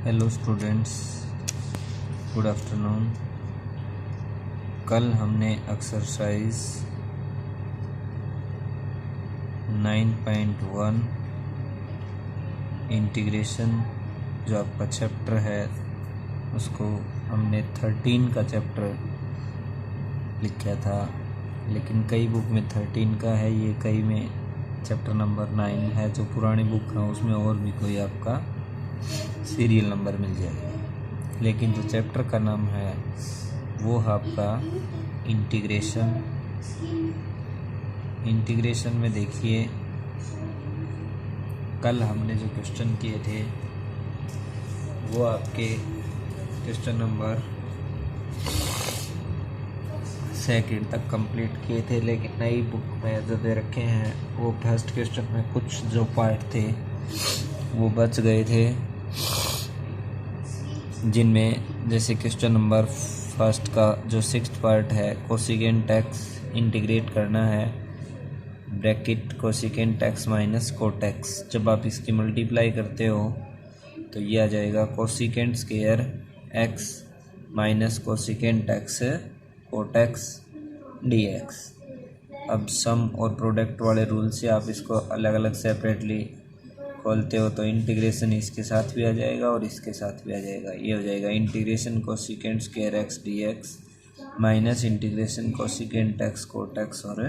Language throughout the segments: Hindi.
Hello students, good afternoon. कल हमने एक्सरसाइज 9.1 इंटीग्रेशन जो आपका चैप्टर है उसको हमने 13 का चैप्टर लिखा था, लेकिन कई बुक में 13 का है, ये कई में चैप्टर नंबर 9 है। जो पुरानी बुक है उसमें और भी कोई आपका सीरियल नंबर मिल जाएगा, लेकिन जो चैप्टर का नाम है वो है आपका इंटीग्रेशन। इंटीग्रेशन में देखिए, कल हमने जो क्वेश्चन किए थे वो आपके क्वेश्चन नंबर 2 तक कंप्लीट किए थे, लेकिन नई बुक में जो दे रखे हैं वो फर्स्ट क्वेश्चन में कुछ जो पार्ट थे वो बच गए थे, जिनमें जैसे क्वेश्चन नंबर फर्स्ट का जो 6th पार्ट है, कोसिकेंट एक्स इंटीग्रेट करना है, bracket cosecant x minus cot x. जब आप इसकी मल्टीप्लाई करते हो तो ये आ जाएगा cosecant square x minus cosecant x cot x d x. अब सम और प्रोडक्ट वाले रूल से आप इसको अलग अलग सेपरेटली खोलते हो तो इंटीग्रेशन इसके साथ भी आ जाएगा और इसके साथ भी आ जाएगा। ये हो जाएगा integration cosecant square x d x minus integration cosecant x cot x और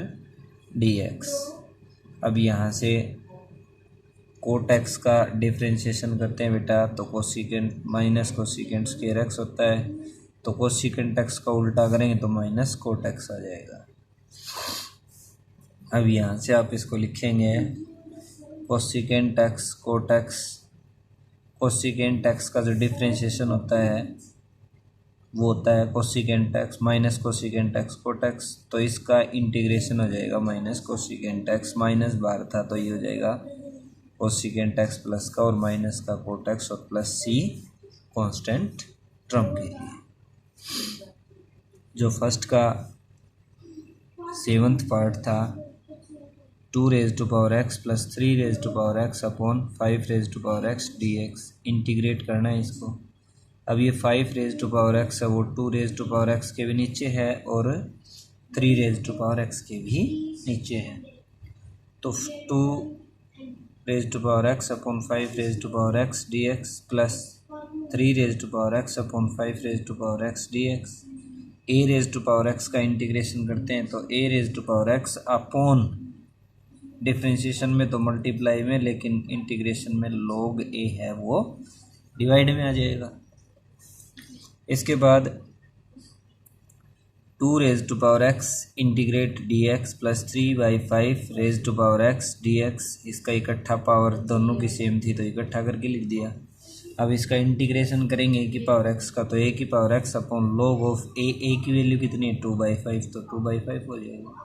डी एक्स। अब यहाँ से कोट एक्स का डिफ्रेंशिएशन करते हैं बेटा, तो cosecant minus cosecant square x होता है, तो कोसिकेंट एक्स का उल्टा करेंगे तो माइनस कोट एक्स आ जाएगा। अब यहाँ से आप इसको लिखेंगे cosecant x cot x. Cosecant x का जो डिफ्रेंशिएशन होता है वो होता है cosecant x minus cosecant x cot x, तो इसका इंटीग्रेशन हो जाएगा माइनस कोसिकेंट एक्स, माइनस बाहर था तो ये हो जाएगा कोसिकेंट एक्स प्लस का और माइनस का कोट एक्स और प्लस सी कांस्टेंट टर्म के लिए। जो फर्स्ट का 7th पार्ट था 2 raise to power x plus 3 raise to power x upon 5 raise to power x d x, integrate करना है इसको। अब ये 5 रेज़ टू पावर एक्स है वो 2 रेज़ टू पावर एक्स के भी नीचे है और 3 रेज़ टू पावर एक्स के भी नीचे है, तो 2 raise to power x upon 5 raise to power x d x plus 3 raise to power x upon 5 raise to power x d x. A raise to power x का इंटीग्रेशन करते हैं तो a raise to power x upon, differentiation में तो मल्टीप्लाई में, लेकिन इंटीग्रेशन में log a है वो डिवाइड में आ जाएगा। इसके बाद 2 raise to power x integrate d x plus 3/5 raise to power x d x, इसका इकट्ठा पावर दोनों की सेम थी तो इकट्ठा करके लिख दिया। अब इसका इंटीग्रेशन करेंगे ए की पावर एक्स का, तो ए की power x upon log of a की वैल्यू कितनी है 2/5, तो 2/5 हो जाएगा।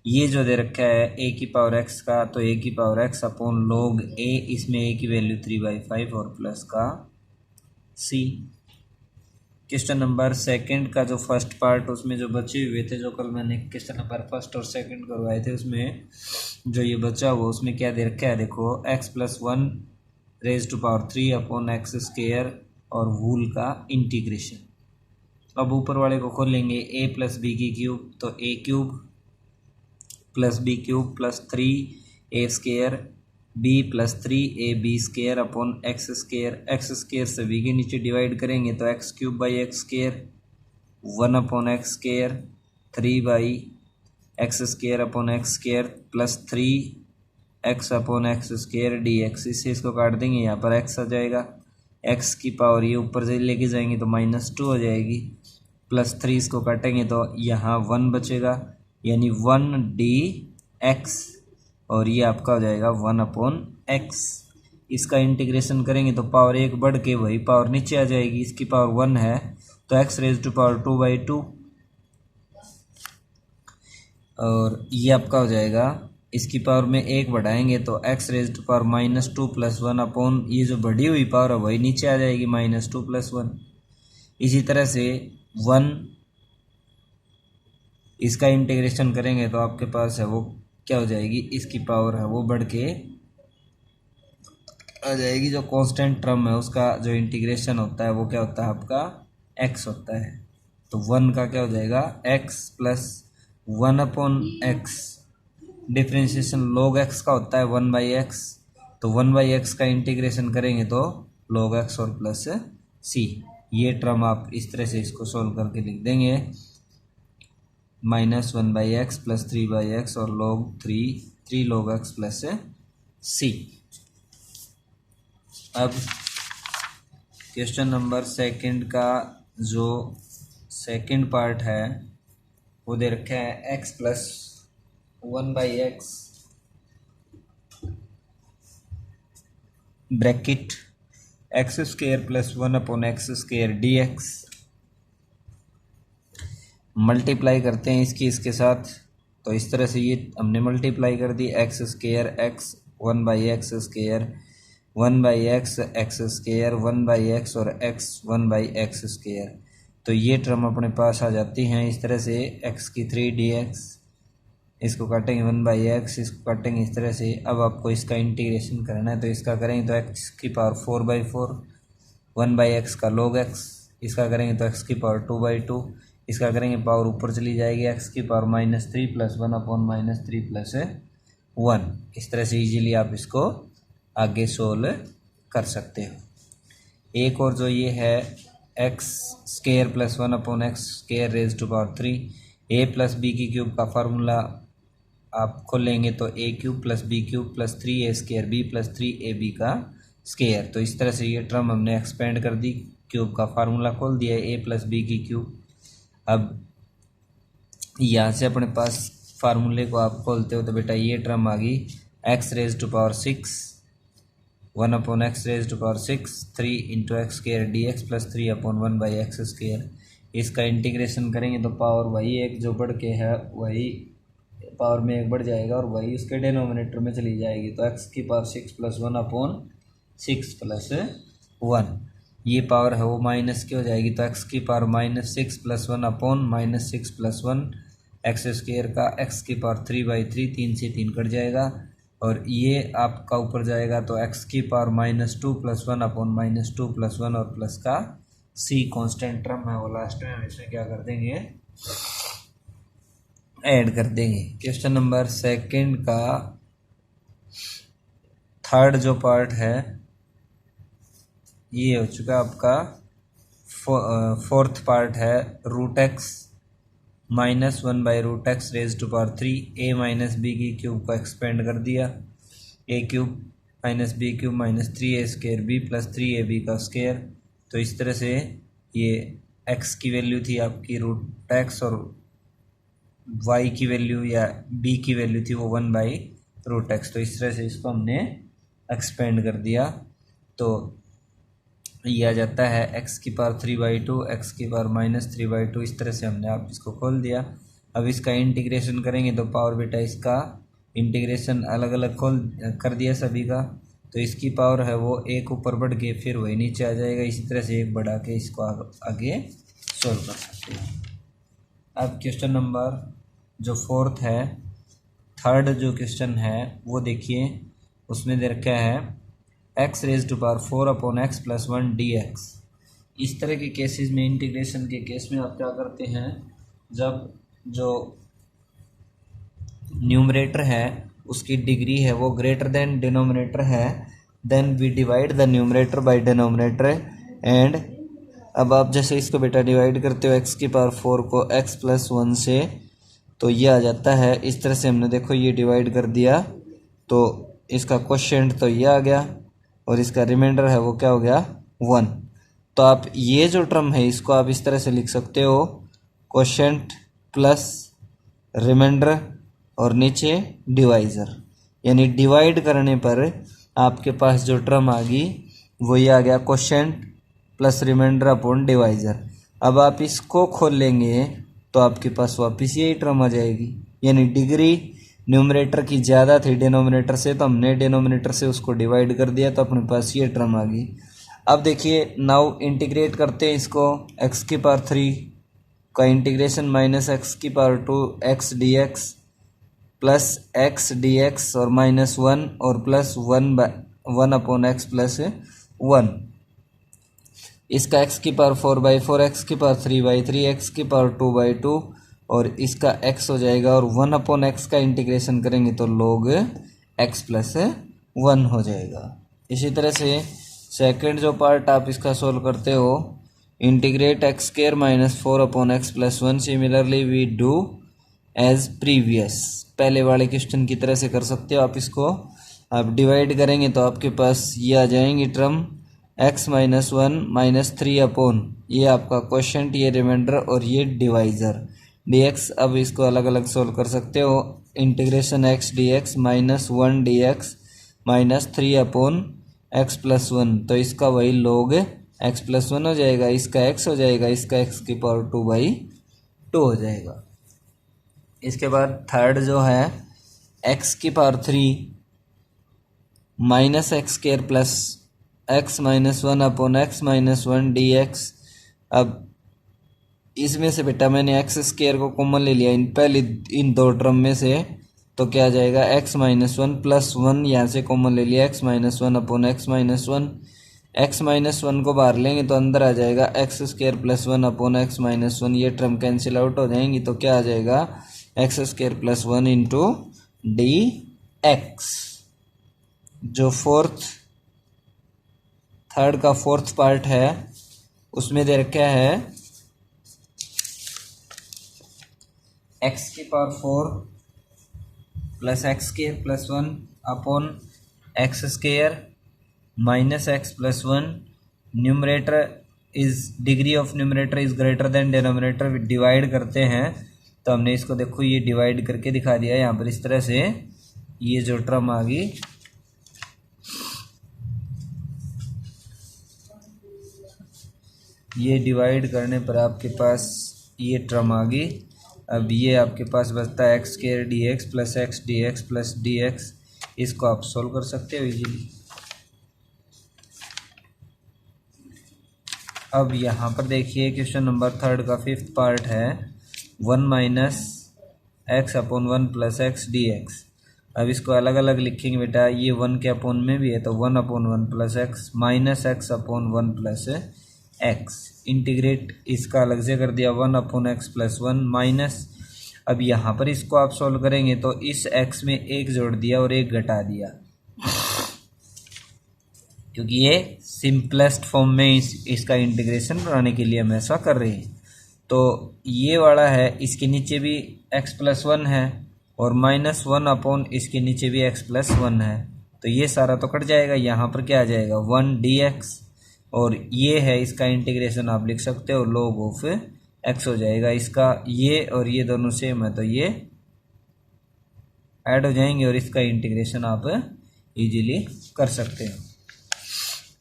ये जो दे रखा है ए की पावर एक्स का, तो ए की पावर एक्स अपॉन log ए, इसमें ए की वैल्यू 3/5 और प्लस का सी। क्वेश्चन नंबर 2 का जो फर्स्ट पार्ट उसमें जो बचे हुए थे, जो कल मैंने क्वेश्चन नंबर 1 और 2 करवाए थे, उसमें जो ये बचा हुआ उसमें क्या दे रखा है देखो, x plus 1 raise to power 3 upon x square और वूल का इंटीग्रेशन। अब ऊपर वाले को खोलेंगे ए प्लस बी की क्यूब, तो a cube plus b cube plus 3 a square b plus 3ab square upon x square. X square से बी के नीचे डिवाइड करेंगे तो x cube by x square 1 upon x square 3 by x square upon x square plus 3 x upon x square D x. इससे इसको काट देंगे, यहाँ पर एक्स आ जाएगा, एक्स की पावर ये ऊपर से लेके जाएंगे तो -2 हो जाएगी, प्लस 3 इसको काटेंगे तो यहाँ 1 बचेगा, यानी 1 dx, और ये आपका हो जाएगा 1 अपॉन एक्स। इसका इंटीग्रेशन करेंगे तो पावर 1 बढ़ के वही पावर नीचे आ जाएगी, इसकी पावर 1 है तो x रेज़ टू पावर 2/2, और ये आपका हो जाएगा, इसकी पावर में 1 बढ़ाएंगे तो x raise to power -2 plus 1 upon, ये जो बढ़ी हुई पावर है वही नीचे आ जाएगी -2 प्लस 1। इसी तरह से 1, इसका इंटीग्रेशन करेंगे तो आपके पास है वो क्या हो जाएगी, इसकी पावर है वो बढ़ के आ जाएगी। जो कांस्टेंट टर्म है उसका जो इंटीग्रेशन होता है वो क्या होता है आपका x होता है। तो 1 का क्या हो जाएगा x plus 1/x। Differentiation log x का होता है 1/x। तो 1/x का इंटीग्रेशन करेंगे तो log x और प्लस c। ये टर्म आप इस तरह से इसको सोल्व करके लिख देंगे -1/x प्लस 3/x और log 3 log x plus c। अब क्वेश्चन नंबर सेकंड का जो सेकंड पार्ट है वो दे रखा है x plus 1/x bracket x² plus 1/x² dx। Multiply करते हैं इसके साथ। तो इस तरह से ये हमने मल्टीप्लाई कर दी x² x 1/x² 1/x x² 1/x और x 1/x²। तो ये टर्म अपने पास आ जाती हैं इस तरह से x³ dx। इसको काटेंगे 1/x, इसको काटेंगे इस तरह से। अब आपको इसका इंटीग्रेशन करना है तो इसका करेंगे तो x⁴ 4/4 1/x का log x। इसका करेंगे तो x⁴ 2/2। इसका करेंगे पावर ऊपर चली जाएगी x⁻³ प्लस 1/−3 प्लस 1। इस तरह से इजीली आप इसको आगे सोल्व कर सकते हो। एक और जो ये है x² plus 1/x² raise to power 3 a plus b की क्यूब का फार्मूला आप खोलेंगे तो a³ plus b³ plus 3a² b plus 3ab का स्क्वायर। तो इस तरह से ये टर्म हमने एक्सपेंड कर दी, क्यूब का फार्मूला खोल दिया a प्लस b की क्यूब। अब यहाँ से अपने पास फार्मूले को आप खोलते हो तो बेटा ये टर्म आ गई x raise to power 6 1/x raise to power 6 3 × x² dx plus 3/1/x²। इसका इंटीग्रेशन करेंगे तो पावर वही एक जो बढ़ के है वही पावर में एक बढ़ जाएगा और वही उसके डिनोमिनेटर में चली जाएगी। तो x⁴ 6 प्लस 1/6 प्लस 1 ये पावर है वो माइनस की हो जाएगी। तो x⁴ -6 प्लस 1/−6 प्लस 1 x² का x⁴ 3/3 3 से 3 कट जाएगा और ये आपका ऊपर जाएगा तो x⁴ -2 प्लस 1/−2 प्लस 1 और प्लस का c कांस्टेंट टर्म है वो लास्ट में हम इसमें क्या कर देंगे ऐड कर देंगे। क्वेश्चन नंबर सेकंड का थर्ड जो पार्ट है ये हो चुका आपका फोर्थ पार्ट है √x -1/√x raise to power 3 a minus B की क्यूब को एक्सपेंड कर दिया a³ - b³ - 3a² b plus 3ab का स्क्वायर। तो इस तरह से ये x की वैल्यू थी आपकी √x और y की वैल्यू या b की वैल्यू थी वो 1/√x। तो इस तरह से इसको हमने एक्सपेंड कर दिया तो ये आ जाता है x⁴ 3/2 x⁻³ -3/2। इस तरह से हमने आप इसको खोल दिया। अब इसका इंटीग्रेशन करेंगे तो पावर बेटा इसका इंटीग्रेशन अलग अलग खोल कर दिया सभी का। तो इसकी पावर है वो एक ऊपर बढ़ के फिर वही नीचे आ जाएगा। इसी तरह से एक बढ़ा के इसको आगे सोल्व कर सकते हैं। अब क्वेश्चन नंबर जो फोर्थ है थर्ड जो क्वेश्चन है वो देखिए उसमें दे रखा है x raise to power 4/x plus 1 dx। इस तरह के केसेस में इंटीग्रेशन के केस में आप क्या करते हैं जब जो न्यूमरेटर है उसकी डिग्री है वो ग्रेटर देन डिनोमिनेटर है then we divide the numerator by denominator and. अब आप जैसे इसको बेटा डिवाइड करते हो x⁴ को x प्लस 1 से तो ये आ जाता है इस तरह से। हमने देखो ये डिवाइड कर दिया तो इसका क्वोशिएंट तो ये आ गया और इसका रिमाइंडर है वो क्या हो गया 1। तो आप ये जो टर्म है इसको आप इस तरह से लिख सकते हो क्वोशिएंट प्लस रिमाइंडर और नीचे डिवाइज़र, यानी डिवाइड करने पर आपके पास जो टर्म आ गई वो ये आ गया quotient plus remainder upon divisor. अब आप इसको खोल लेंगे तो आपके पास वापस यही टर्म आ जाएगी, यानी डिग्री न्यूमरेटर की ज़्यादा थी डिनोमिनेटर से तो हमने डिनोमिनेटर से उसको डिवाइड कर दिया तो अपने पास ये टर्म आ गई। अब देखिए नाउ इंटीग्रेट करते हैं इसको x⁴ का integration -x⁴2 x dx plus x dx और -1 और प्लस 1 1/x+1। इसका x की पावर 4/4, x की पावर 3/3, x की पावर 2/2 और इसका x हो जाएगा। और 1/x का इंटीग्रेशन करेंगे तो log x+1 हो जाएगा। इसी तरह से सेकंड जो पार्ट आप इसका सोल्व करते हो, integrate x² - 4/x+1। Similarly we do as previous. पहले वाले क्वेश्चन की तरह से कर सकते हो आप इसको। आप डिवाइड करेंगे तो आपके पास ये आ जाएंगी टर्म x-1 - 3 ये आपका क्वेश्चन, ये रिमाइंडर और ये डिवाइजर dx। अब इसको अलग अलग सोल्व कर सकते हो। Integration x dx -1 dx -3/x+1, तो इसका वही log x+1 हो जाएगा, इसका x हो जाएगा, इसका x की पावर 2/2 हो जाएगा। इसके बाद थर्ड जो है x की power 3 -x² plus x -1/x-1 dx। अब इसमें से बेटा मैंने x² को कॉमन ले लिया इन दो टर्म में से, तो क्या आ जाएगा x -1 + 1 यहाँ से कॉमन ले लिया, x -1/x-1। x-1 को बाहर लेंगे तो अंदर आ जाएगा x² + 1/x-1। ये टर्म कैंसिल आउट हो जाएंगी तो क्या आ जाएगा x² + 1 × dx। जो थर्ड का फोर्थ पार्ट है उसमें दे रखा है x की power 4 + x² + 1/x² -x+1। Numerator is degree of numerator is greater than denominator. Divide करते हैं तो हमने इसको देखो ये डिवाइड करके दिखा दिया यहाँ पर इस तरह से। ये जो टर्म आ गई ये डिवाइड करने पर आपके पास ये टर्म आ गई। अब ये आपके पास बचता है x² dx + x dx + dx। इसको आप सोल्व कर सकते हो इजीली। अब यहाँ पर देखिए क्वेश्चन नंबर थर्ड का फिफ्थ पार्ट है 1 - x/1 + x dx। अब इसको अलग अलग लिखेंगे बेटा। ये 1 के अपॉन में भी है तो 1/1 + x -x/1 + x। इंटीग्रेट इसका अलग से कर दिया 1/x+1 माइनस। अब यहाँ पर इसको आप सोल्व करेंगे तो इस x में एक जोड़ दिया और एक घटा दिया, क्योंकि ये सिंपलेस्ट फॉर्म में इसका इंटीग्रेशन बनाने के लिए हम ऐसा कर रहे हैं। तो ये वाला है, इसके नीचे भी x+1 है और -1/ इसके नीचे भी x+1 है, तो ये सारा तो कट जाएगा। यहाँ पर क्या आ जाएगा 1 dx और ये है इसका इंटीग्रेशन आप लिख सकते हो log ऑफ x हो जाएगा। इसका ये और ये दोनों सेम है तो ये ऐड हो जाएंगे और इसका इंटीग्रेशन आप इजीली कर सकते हो।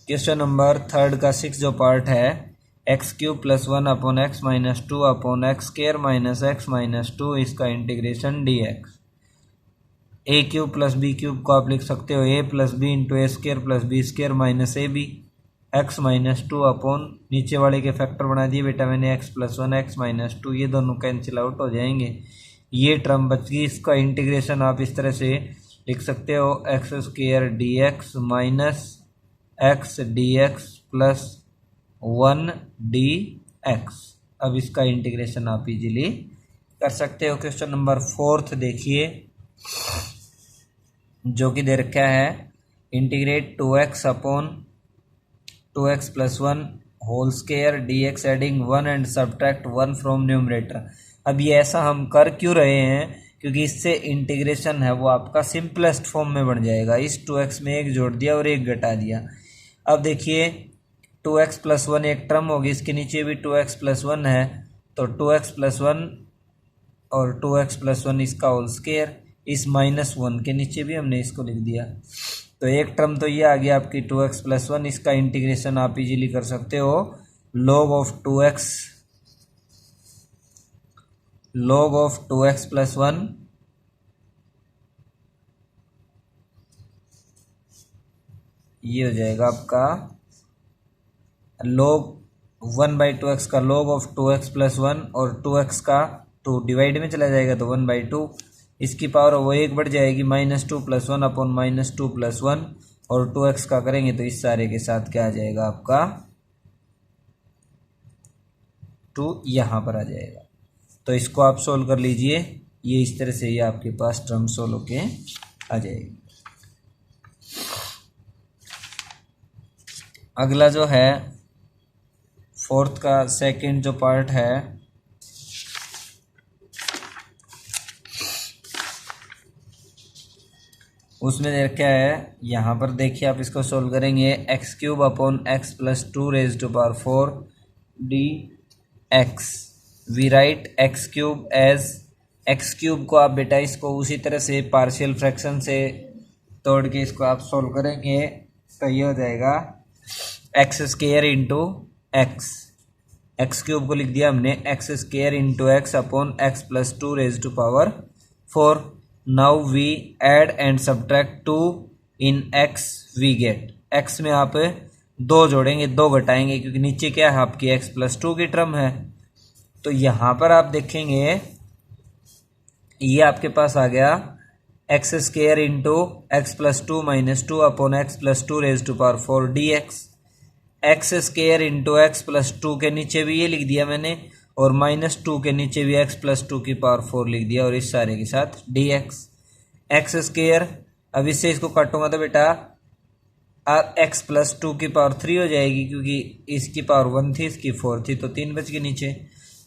क्वेश्चन नंबर थर्ड का 6 जो पार्ट है x³ + 1/x - 2/x² - x - 2 इसका इंटीग्रेशन dx। a³ + b³ को आप लिख सकते हो a + b × a² + b² - ab। x - 2 नीचे वाले के फैक्टर बना दिए बेटा मैंने x+1 x - 2, ये दोनों कैंसिल आउट हो जाएंगे। ये टर्म बच गई। इसका इंटीग्रेशन आप इस तरह से लिख सकते हो x² dx - x dx + 1 dx। अब इसका इंटीग्रेशन आप इजीली कर सकते हो। क्वेश्चन नंबर फोर्थ देखिए जो कि दे रखा है integrate 2x + 1 whole square dx adding 1 and subtract 1 from numerator. अब ये ऐसा हम कर क्यों रहे हैं, क्योंकि इससे इंटीग्रेशन है वो आपका सिंपलेस्ट फॉर्म में बन जाएगा। इस 2x में एक जोड़ दिया और एक घटा दिया। अब देखिए 2x + 1 एक टर्म होगी, इसके नीचे भी 2x + 1 है तो 2x + 1 और 2x + 1 इसका होल स्क्वायर। इस -1 के नीचे भी हमने इसको लिख दिया तो एक टर्म तो ये आ गया आपकी 2x + 1। इसका इंटीग्रेशन आप इजीली कर सकते हो log ऑफ 2x + 1 ये हो जाएगा आपका log 1/2x का log ऑफ 2x + 1 और 2x का 2 डिवाइड में चला जाएगा तो 1/2। इसकी पावर वो एक बढ़ जाएगी -2 + 1/-2 + 1 और 2x का करेंगे तो इस सारे के साथ क्या आ जाएगा आपका 2 यहाँ पर आ जाएगा। तो इसको आप सोल्व कर लीजिए, ये इस तरह से ये आपके पास टर्म सोल्व होके आ जाएगी। अगला जो है फोर्थ का सेकंड जो पार्ट है उसमें क्या है, यहाँ पर देखिए आप इसको सोल्व करेंगे x cube upon x plus 2 raise to power 4 d x. We write x cube as, x cube को आप बेटा इसको उसी तरह से पार्शियल फ्रैक्शन से तोड़ के इसको आप सोल्व करेंगे तो ये हो जाएगा x square into x. X cube को लिख दिया हमने x square into x upon x plus 2 raise to power 4। Now we add and subtract 2 in x, we get x में आप 2 जोड़ेंगे, 2 घटाएंगे क्योंकि नीचे क्या है आपकी एक्स प्लस 2 की टर्म है। तो यहाँ पर आप देखेंगे ये आपके पास आ गया x square into x plus 2 minus 2 upon x plus 2 raise to power 4 d x. X square into x plus 2 के नीचे भी ये लिख दिया मैंने और माइनस 2 के नीचे भी एक्स प्लस 2 की पावर 4 लिख दिया और इस सारे के साथ डी एक्स। एक्स स्क्वायर, अब इससे इसको काटूंगा तो बेटा एक्स प्लस 2 की पावर 3 हो जाएगी क्योंकि इसकी पावर 1 थी इसकी 4 थी तो 3 बच के नीचे,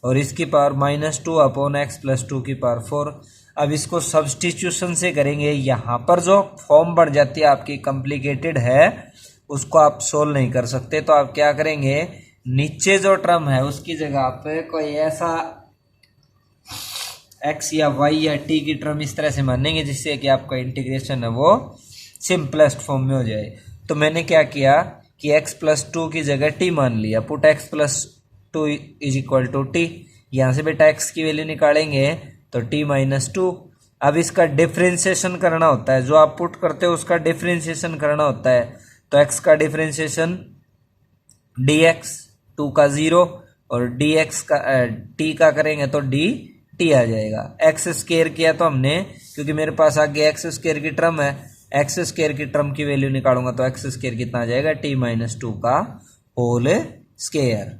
और इसकी power minus 2 upon x plus 2 की पावर 4। अब इसको सब्सटीट्यूशन से करेंगे, यहाँ पर जो फॉर्म बढ़ जाती है आपकी कॉम्प्लिकेटेड है उसको आप सोल्व नहीं कर सकते, तो आप क्या करेंगे नीचे जो टर्म है उसकी जगह पे कोई ऐसा x या y या t की टर्म इस तरह से मानेंगे जिससे कि आपका इंटीग्रेशन है वो सिंपलेस्ट फॉर्म में हो जाए। तो मैंने क्या किया कि x प्लस 2 की जगह t मान लिया, put x plus 2 is equal to T. यहाँ से बेटा x की वैल्यू निकालेंगे तो t माइनस 2। अब इसका डिफ्रेंशिएशन करना होता है, जो आप पुट करते हो उसका डिफ्रेंशिएशन करना होता है। तो x का डिफ्रेंशिएशन dx, 2 का 0 और dx का t का करेंगे तो dt आ जाएगा। एक्स स्क्वायर किया तो हमने, क्योंकि मेरे पास आगे एक्स स्क्वायर की टर्म है, एक्स स्क्वायर की टर्म की वैल्यू निकालूंगा तो एक्स स्क्वायर कितना आ जाएगा t माइनस 2 का होल स्क्वायर।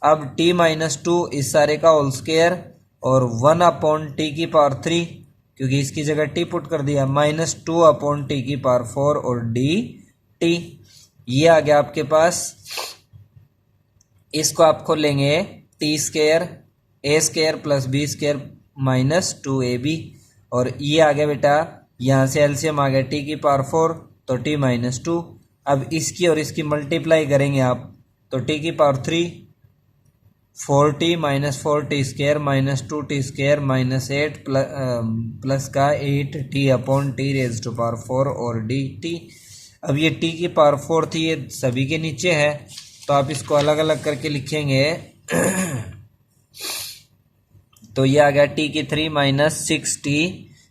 अब t माइनस 2 इस सारे का होल स्क्वायर और 1 अपॉन टी की पावर 3 क्योंकि इसकी जगह t पुट कर दिया, माइनस 2 अपॉन टी की पावर 4 और dt। ये आ गया आपके पास। इसको आप खोलेंगे t square a square plus b square minus 2ab और ये आ गया बेटा, यहाँ से एलसीएम आ गया टी की पावर 4 तो टी माइनस 2। अब इसकी और इसकी मल्टीप्लाई करेंगे आप तो टी की power 3 4t minus 4t square minus 2t square minus 8 plus का 8t अपॉन टी रेज टू पावर 4 और dt। अब ये t की पावर 4 थी, ये सभी के नीचे है तो आप इसको अलग अलग करके लिखेंगे तो ये आ गया t की 3 minus 6t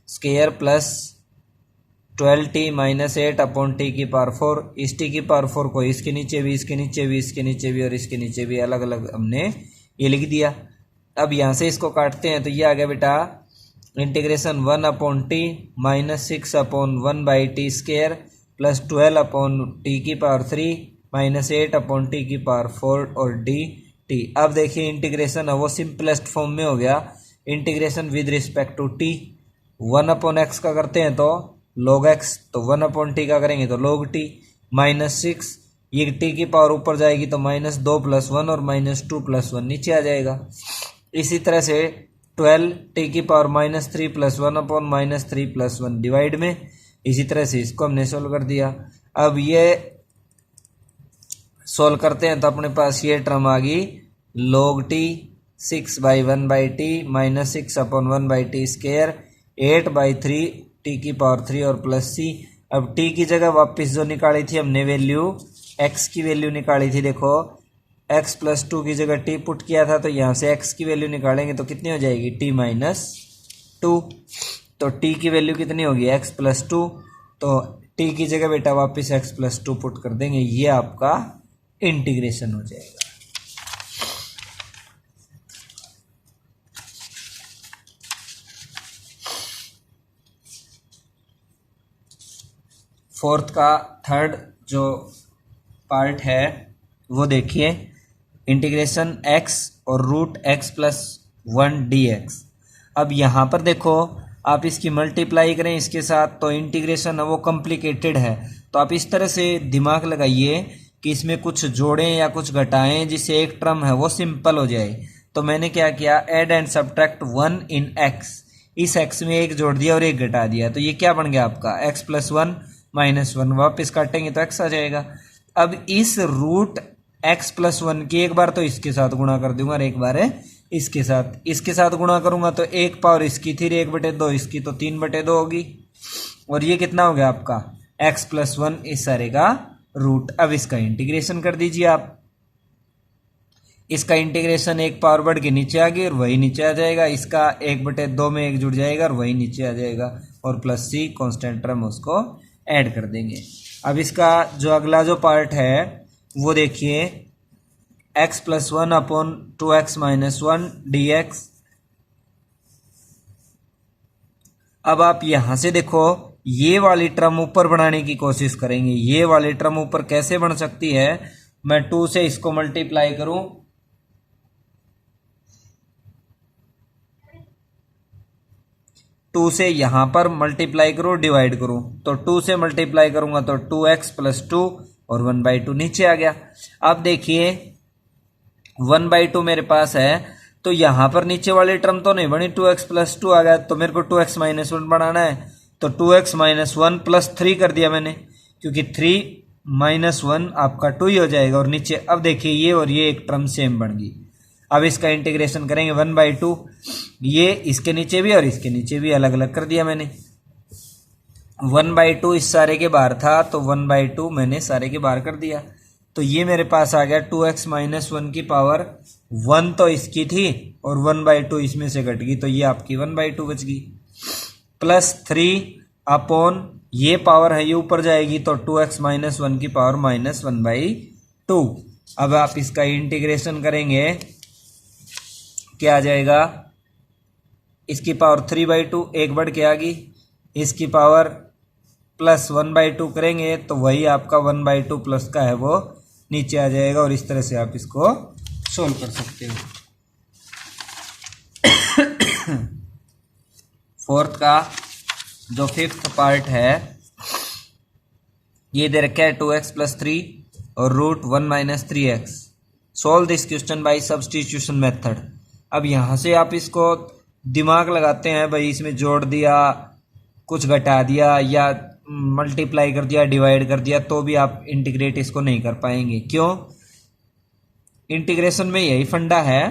square plus 12t minus 8 upon T की पावर 4। इस t की पावर 4 को इसके नीचे भी, इसके नीचे भी, इसके नीचे भी और इसके नीचे भी अलग अलग हमने ये लिख दिया। अब यहाँ से इसको काटते हैं तो ये आ गया बेटा integration 1 upon T minus 6 upon 1 by T square plus 12 upon T की पावर 3 माइनस 8 अपॉन टी की पावर 4 और डी टी। अब देखिए इंटीग्रेशन है वो सिंपलेस्ट फॉर्म में हो गया। Integration with respect to T, 1 upon x का करते हैं तो log x, तो 1 अपॉन टी का करेंगे तो log t माइनस 6, ये टी की पावर ऊपर जाएगी तो माइनस 2 प्लस 1 और माइनस 2 प्लस 1 नीचे आ जाएगा। इसी तरह से 12 टी की power minus 3 plus 1 upon minus 3 plus 1 divide में, इसी तरह से इसको हमने सोल्व कर दिया। अब ये सोल्व करते हैं तो अपने पास ये टर्म आ गई log t 6 by 1 by T minus 6 upon 1 by T square 8 by 3 T की पावर 3 और प्लस सी। अब टी की जगह वापस जो निकाली थी हमने वैल्यू, एक्स की वैल्यू निकाली थी, देखो एक्स प्लस 2 की जगह टी पुट किया था तो यहाँ से एक्स की वैल्यू निकालेंगे तो कितनी हो जाएगी टी माइनस 2। तो टी की वैल्यू कितनी होगी एक्स प्लस 2, तो टी की जगह बेटा वापस एक्स प्लस 2 पुट कर देंगे, ये आपका इंटीग्रेशन हो जाएगा। फोर्थ का थर्ड जो पार्ट है वो देखिए, इंटीग्रेशन x और रूट x प्लस 1 dx। अब यहाँ पर देखो, आप इसकी मल्टीप्लाई करें इसके साथ तो इंटीग्रेशन है वो कॉम्प्लिकेटेड है, तो आप इस तरह से दिमाग लगाइए कि इसमें कुछ जोड़ें या कुछ घटाएं जिससे एक टर्म है वो सिंपल हो जाए। तो मैंने क्या किया, add and subtract 1 in x, इस x में एक जोड़ दिया और एक घटा दिया, तो ये क्या बन गया आपका x प्लस 1 माइनस 1, वापस काटेंगे तो x आ जाएगा। अब इस रूट x प्लस 1 की एक बार तो इसके साथ गुणा कर दूंगा और एक बार इसके साथ गुणा करूंगा तो एक पावर इसकी थी, 1/2 इसकी, तो 3/2 होगी। और ये कितना हो गया आपका x प्लस 1 इस सारे का रूट। अब इसका इंटीग्रेशन कर दीजिए आप, इसका इंटीग्रेशन एक पावर बढ़ के नीचे आ गई और वही नीचे आ जाएगा, इसका 1/2 में एक जुड़ जाएगा और वही नीचे आ जाएगा, और प्लस c कांस्टेंट टर्म उसको ऐड कर देंगे। अब इसका जो अगला जो पार्ट है वो देखिए, x plus 1 upon 2x minus 1 dx। अब आप यहां से देखो, ये वाली टर्म ऊपर बनाने की कोशिश करेंगे। ये वाली टर्म ऊपर कैसे बन सकती है, मैं 2 से इसको मल्टीप्लाई करूं, टू से यहां पर मल्टीप्लाई करूं, डिवाइड करूं, तो 2 से मल्टीप्लाई करूंगा तो 2x प्लस 2 और 1/2 नीचे आ गया। अब देखिए 1/2 मेरे पास है, तो यहां पर नीचे वाली टर्म तो नहीं बनी, 2x प्लस 2 आ गया, तो मेरे को 2x माइनस 1 बनाना है, तो 2x माइनस 1 प्लस 3 कर दिया मैंने, क्योंकि 3 माइनस 1 आपका 2 ही हो जाएगा। और नीचे अब देखिए ये और ये एक टर्म सेम बन गई। अब इसका इंटीग्रेशन करेंगे 1/2, ये इसके नीचे भी और इसके नीचे भी अलग अलग कर दिया मैंने। 1/2 इस सारे के बाहर था, तो 1/2 मैंने सारे के बाहर कर दिया, तो ये मेरे पास आ गया 2x माइनस 1 की पावर 1 तो इसकी थी और 1/2 इसमें से घट गई, तो ये आपकी 1/2 बच गई, प्लस 3 अपॉन ये पावर है ये ऊपर जाएगी, तो 2x माइनस 1 की पावर माइनस 1/2। अब आप इसका इंटीग्रेशन करेंगे, क्या आ जाएगा, इसकी पावर 3/2 एक बढ़ के आ गई, इसकी पावर प्लस 1/2 करेंगे तो वही आपका 1/2 प्लस का है वो नीचे आ जाएगा, और इस तरह से आप इसको सोल्व कर सकते हो। फोर्थ का जो फिफ्थ पार्ट है ये दे रखा है 2x प्लस 3 और root 1 minus 3x। Solve this question by substitution method. अब यहां से आप इसको दिमाग लगाते हैं, भाई इसमें जोड़ दिया, कुछ घटा दिया या मल्टीप्लाई कर दिया, डिवाइड कर दिया, तो भी आप इंटीग्रेट इसको नहीं कर पाएंगे। क्यों? इंटीग्रेशन में यही फंडा है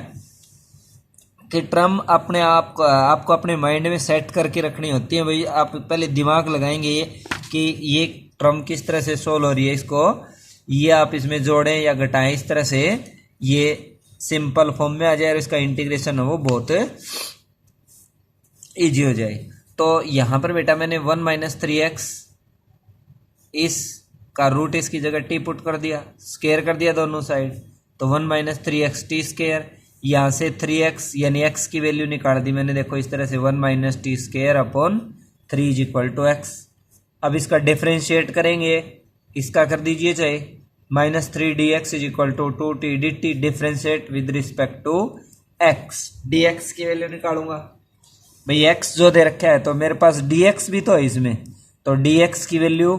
कि टर्म अपने आप आपको अपने माइंड में सेट करके रखनी होती है। भाई आप पहले दिमाग लगाएंगे कि ये टर्म किस तरह से सोल्व हो रही है, इसको ये आप इसमें जोड़ें या घटाएं, इस तरह से ये सिंपल फॉर्म में आ जाए और इसका इंटीग्रेशन है वो बहुत इजी हो जाए। तो यहां पर बेटा मैंने 1 माइनस 3x इस का रूट इसकी जगह टी पुट कर दिया, स्क्वायर कर दिया दोनों साइड, तो 1 माइनस 3x टी स्क्वायर, यहां से 3x यानी x की वैल्यू निकाल दी मैंने, देखो इस तरह से 1 minus T square upon 3 is equal to x। अब इसका डिफरेंशिएट करेंगे, इसका कर दीजिए चाहे minus 3 dx is equal to 2t dt, differentiate with respect to x, dx की वैल्यू निकालूंगा। भाई x जो दे रखा है तो मेरे पास dx भी तो है इसमें, तो dx की वैल्यू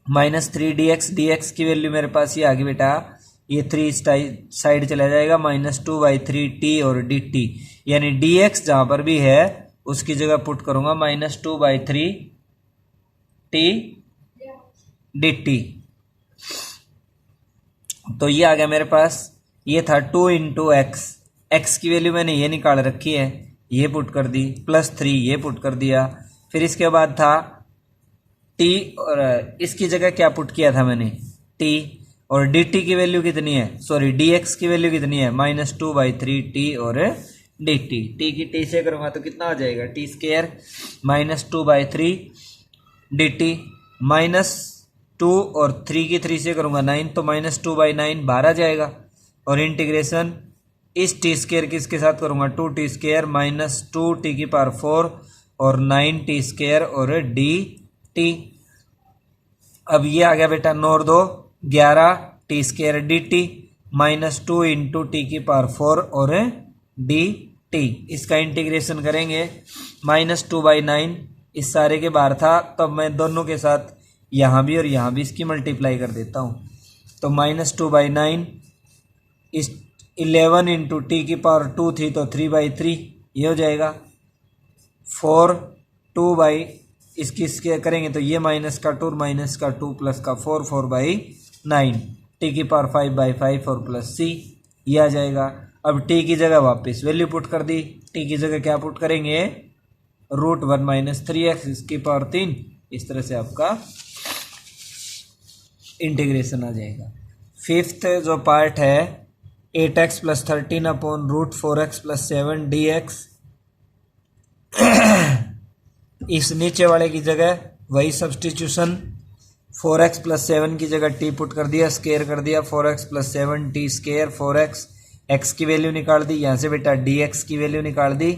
माइनस 3 dx की वैल्यू मेरे पास ये आ गई बेटा, ये 3 साइड चला जाएगा, -2/3 t और dt, यानी dx जहां पर भी है उसकी जगह पुट करूंगा -2/3 t dt। तो ये आ गया मेरे पास, ये था 2 इंटू एक्स, एक्स की वैल्यू मैंने ये निकाल रखी है, ये पुट कर दी, +3 ये पुट कर दिया, फिर इसके बाद था t और इसकी जगह क्या पुट किया था मैंने t, और dt की वैल्यू कितनी है, सॉरी dx की वैल्यू कितनी है -2/3 t और dt, t की t से करूंगा तो कितना आ जाएगा t स्क्वायर -2/3 dt, -2 और 3 की 3 से करूंगा 9, तो -2/9 बाहर आ जाएगा, और इंटीग्रेशन इस टी स्क्वायर किसके साथ करूंगा 2t स्क्वायर -2t की पावर 4 और 9t स्क्वायर और dt। अब ये आ गया बेटा 9 और 2 11 T square D T -2 into T की पावर 4 और डी टी। इसका इंटीग्रेशन करेंगे -2/9 इस सारे के बाहर था, तब मैं दोनों के साथ यहाँ भी और यहाँ भी इसकी मल्टीप्लाई कर देता हूँ। तो -2/9 इस 11 इंटू टी की पावर 2 थी तो 3/3 ये हो जाएगा। 4 2 बाई इसके करेंगे तो ये -2 प्लस का 4 4/9 टी की पावर 5/5 और प्लस सी ये आ जाएगा। अब टी की जगह वापस वैल्यू पुट कर दी, टी की जगह क्या पुट करेंगे √1 - 3x इसकी पावर 3। इस तरह से आपका इंटीग्रेशन आ जाएगा। फिफ्थ जो पार्ट है 8x + 13 अपॉन √4x + 7 dx। इस नीचे वाले की जगह वही सब्सटीट्यूशन 4x + 7 की जगह t पुट कर दिया, स्केयर कर दिया 4x + 7 t square 4x x की वैल्यू निकाल दी, यहाँ से बेटा dx की वैल्यू निकाल दी।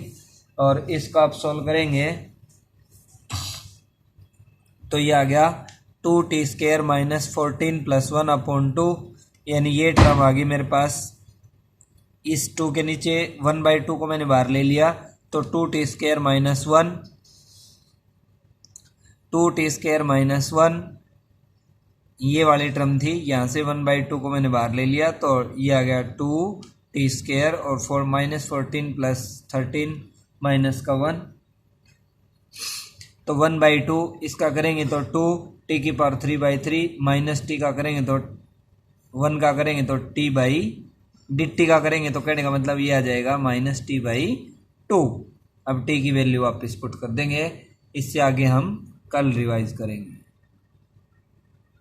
और इसको आप सॉल्व करेंगे तो ये आ गया 2t स्केयर -14 + 1 अपॉन 2, यानी ये टर्म आ गई मेरे पास। इस 2 के नीचे 1/2 को मैंने बाहर ले लिया तो 2t स्केयर -1 2t स्केयर -1 ये वाली टर्म थी, यहाँ से 1/2 को मैंने बाहर ले लिया तो ये आ गया 2t स्केयर और -14 + 13 -1 तो 1/2 इसका करेंगे तो 2 t की पावर 3/3 माइनस t का करेंगे तो 1 का करेंगे तो dt का करेंगे तो कहने का मतलब ये आ जाएगा -t/2। अब t की वैल्यू वापस पुट कर देंगे, इससे आगे हम कल रिवाइज करेंगे।